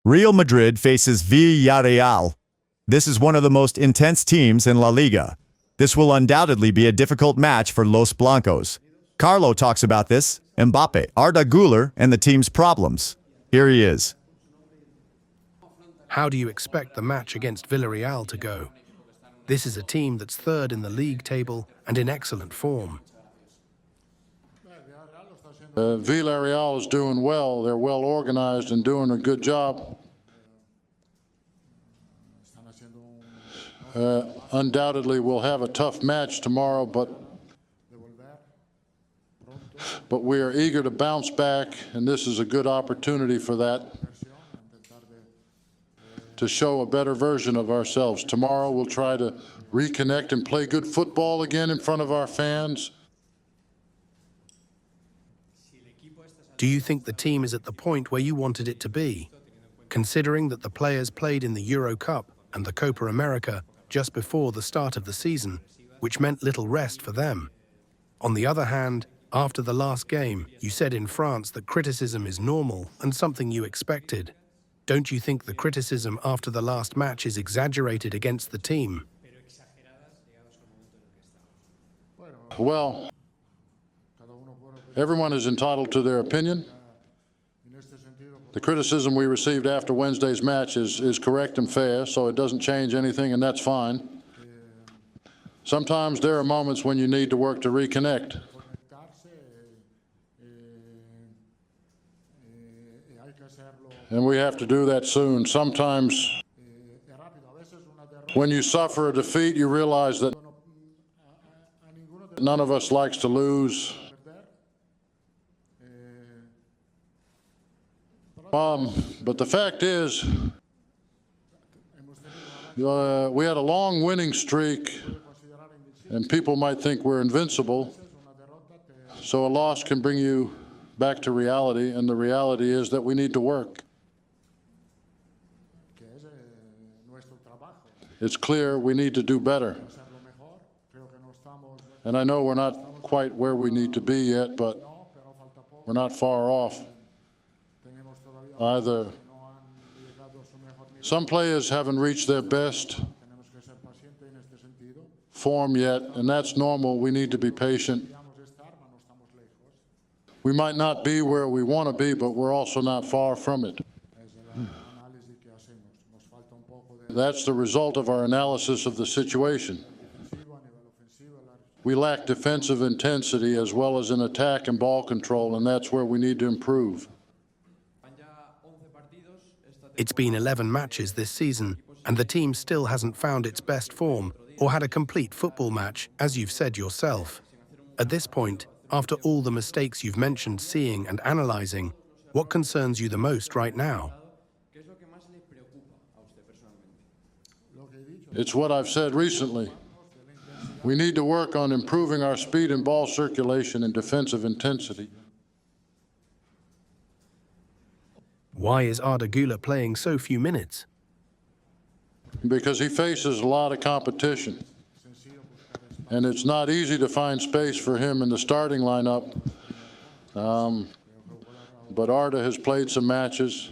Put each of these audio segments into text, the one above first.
Real Madrid faces Villarreal. This is one of the most intense teams in La Liga. This will undoubtedly be a difficult match for Los Blancos. Carlo talks about this, Mbappe, Arda Guler, and the team's problems. Here he is. How do you expect the match against Villarreal to go? This is a team that's third in the league table and in excellent form. Villarreal is doing well. They're well organized and doing a good job. Undoubtedly, we'll have a tough match tomorrow, but we are eager to bounce back, and this is a good opportunity for that, to show a better version of ourselves. Tomorrow, we'll try to reconnect and play good football again in front of our fans. Do you think the team is at the point where you wanted it to be, considering that the players played in the Euro Cup and the Copa America just before the start of the season, which meant little rest for them? On the other hand, after the last game, you said in France that criticism is normal and something you expected. Don't you think the criticism after the last match is exaggerated against the team? Well, everyone is entitled to their opinion. The criticism we received after Wednesday's match is correct and fair, so it doesn't change anything, and that's fine. Sometimes there are moments when you need to work to reconnect. And we have to do that soon. Sometimes when you suffer a defeat, you realize that none of us likes to lose. But the fact is, we had a long winning streak, and people might think we're invincible. So a loss can bring you back to reality, and the reality is that we need to work. It's clear we need to do better. And I know we're not quite where we need to be yet, but we're not far off either. Some players haven't reached their best form yet, and that's normal. We need to be patient. We might not be where we want to be, but we're also not far from it. That's the result of our analysis of the situation. We lack defensive intensity as well as in attack and ball control, and that's where we need to improve. It's been 11 matches this season, and the team still hasn't found its best form or had a complete football match, as you've said yourself. At this point, after all the mistakes you've mentioned seeing and analyzing, what concerns you the most right now? It's what I've said recently. We need to work on improving our speed and ball circulation and defensive intensity. Why is Arda Guler playing so few minutes? Because he faces a lot of competition. And it's not easy to find space for him in the starting lineup. But Arda has played some matches.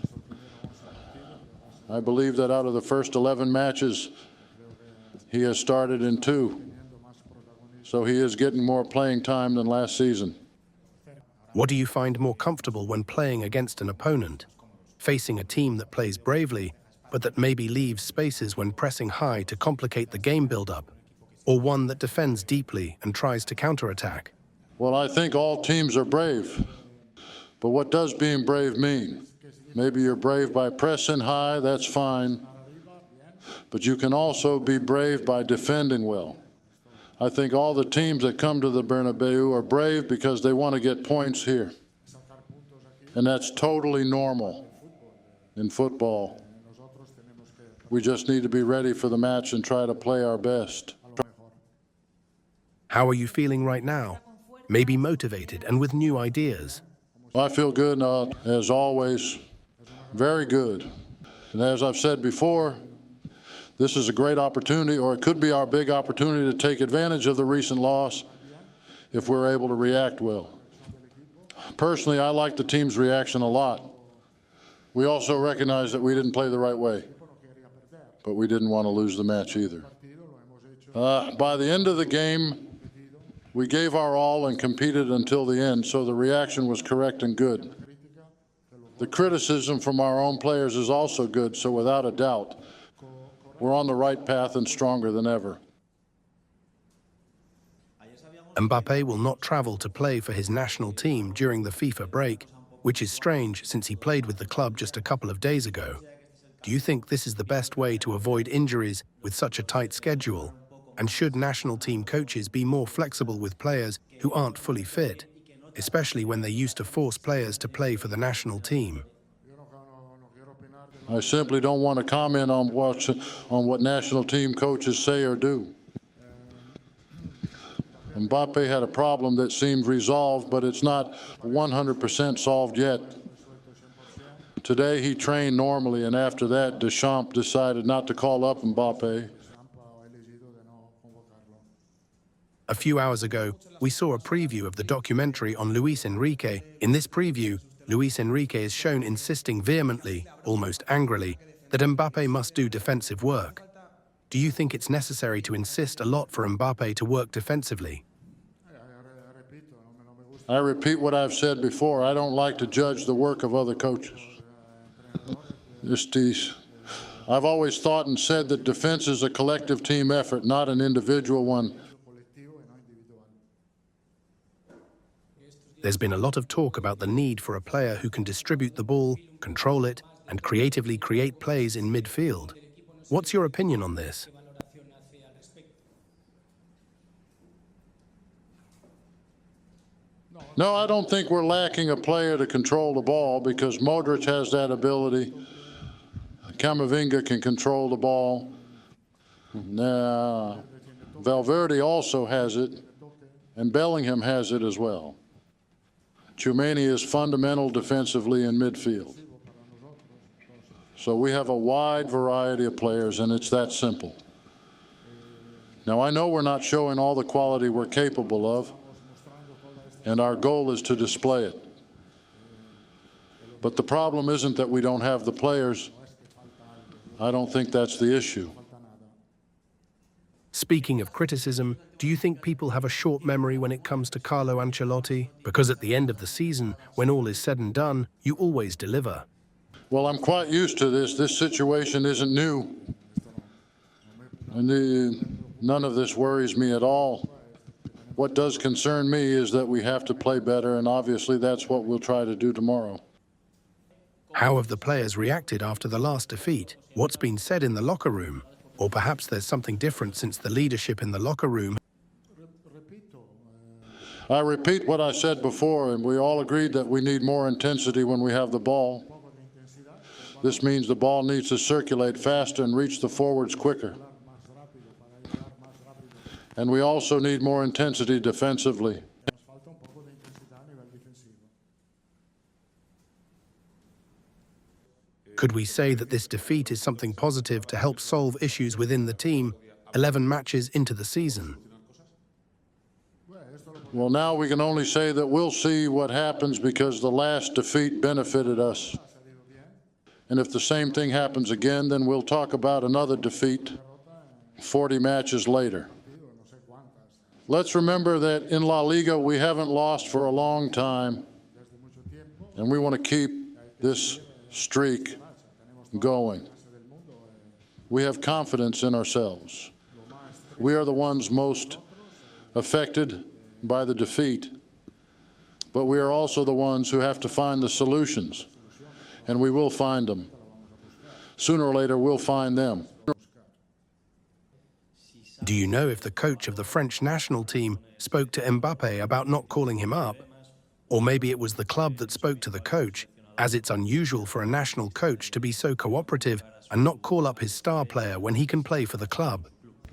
I believe that out of the first 11 matches, he has started in 2. So he is getting more playing time than last season. What do you find more comfortable when playing against an opponent? Facing a team that plays bravely, but that maybe leaves spaces when pressing high to complicate the game build-up, or one that defends deeply and tries to counterattack? Well, I think all teams are brave. But what does being brave mean? Maybe you're brave by pressing high, that's fine. But you can also be brave by defending well. I think all the teams that come to the Bernabeu are brave because they want to get points here. And that's totally normal in football. We just need to be ready for the match and try to play our best. How are you feeling right now? Maybe motivated and with new ideas? I feel good, as always, very good. And as I've said before, this is a great opportunity, or it could be our big opportunity to take advantage of the recent loss if we're able to react well. Personally, I like the team's reaction a lot. We also recognize that we didn't play the right way, but we didn't want to lose the match either. By the end of the game, we gave our all and competed until the end, so the reaction was correct and good. The criticism from our own players is also good, so without a doubt, we're on the right path and stronger than ever. Mbappe will not travel to play for his national team during the FIFA break, which is strange since he played with the club just a couple of days ago. Do you think this is the best way to avoid injuries with such a tight schedule? And should national team coaches be more flexible with players who aren't fully fit, especially when they used to force players to play for the national team? I simply don't want to comment on what national team coaches say or do. Mbappe had a problem that seemed resolved, but it's not 100% solved yet. Today he trained normally, and after that, Deschamps decided not to call up Mbappe. A few hours ago, we saw a preview of the documentary on Luis Enrique. In this preview, Luis Enrique is shown insisting vehemently, almost angrily, that Mbappe must do defensive work. Do you think it's necessary to insist a lot for Mbappe to work defensively? I repeat what I've said before. I don't like to judge the work of other coaches. I've always thought and said that defense is a collective team effort, not an individual one. There's been a lot of talk about the need for a player who can distribute the ball, control it, and creatively create plays in midfield. What's your opinion on this? No, I don't think we're lacking a player to control the ball because Modric has that ability. Camavinga can control the ball. Valverde also has it, and Bellingham has it as well. Tchouaméni is fundamental defensively in midfield. So we have a wide variety of players, and it's that simple. Now, I know we're not showing all the quality we're capable of, and our goal is to display it. But the problem isn't that we don't have the players. I don't think that's the issue. Speaking of criticism, do you think people have a short memory when it comes to Carlo Ancelotti? Because at the end of the season, when all is said and done, you always deliver. Well, I'm quite used to this. This situation isn't new. And none of this worries me at all. What does concern me is that we have to play better, and obviously that's what we'll try to do tomorrow. How have the players reacted after the last defeat? What's been said in the locker room? Or perhaps there's something different since the leadership in the locker room. I repeat what I said before, and we all agreed that we need more intensity when we have the ball. This means the ball needs to circulate faster and reach the forwards quicker. And we also need more intensity defensively. Could we say that this defeat is something positive to help solve issues within the team 11 matches into the season? Well, now we can only say that we'll see what happens because the last defeat benefited us. And if the same thing happens again, then we'll talk about another defeat 40 matches later. Let's remember that in La Liga, we haven't lost for a long time, and we want to keep this streak going. We have confidence in ourselves. We are the ones most affected by the defeat, but we are also the ones who have to find the solutions, and we will find them. Sooner or later, we'll find them. Do you know if the coach of the French national team spoke to Mbappe about not calling him up? Or maybe it was the club that spoke to the coach, as it's unusual for a national coach to be so cooperative and not call up his star player when he can play for the club.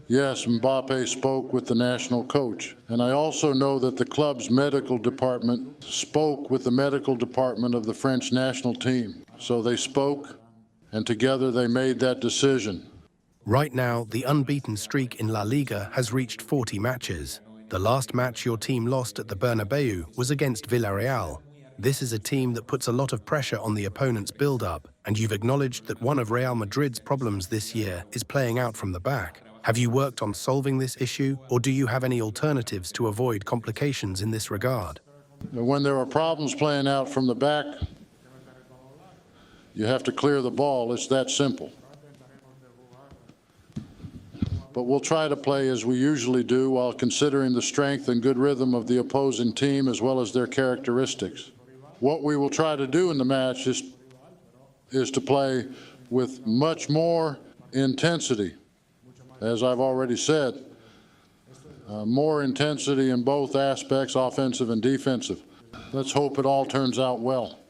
Yes, Mbappe spoke with the national coach. And I also know that the club's medical department spoke with the medical department of the French national team. So they spoke, and together they made that decision. Right now, the unbeaten streak in La Liga has reached 40 matches. The last match your team lost at the Bernabeu was against Villarreal. This is a team that puts a lot of pressure on the opponent's build-up, and you've acknowledged that one of Real Madrid's problems this year is playing out from the back. Have you worked on solving this issue, or do you have any alternatives to avoid complications in this regard? When there are problems playing out from the back, you have to clear the ball. It's that simple. But we'll try to play as we usually do while considering the strength and good rhythm of the opposing team as well as their characteristics. What we will try to do in the match is to play with much more intensity. As I've already said, more intensity in both aspects, offensive and defensive. Let's hope it all turns out well.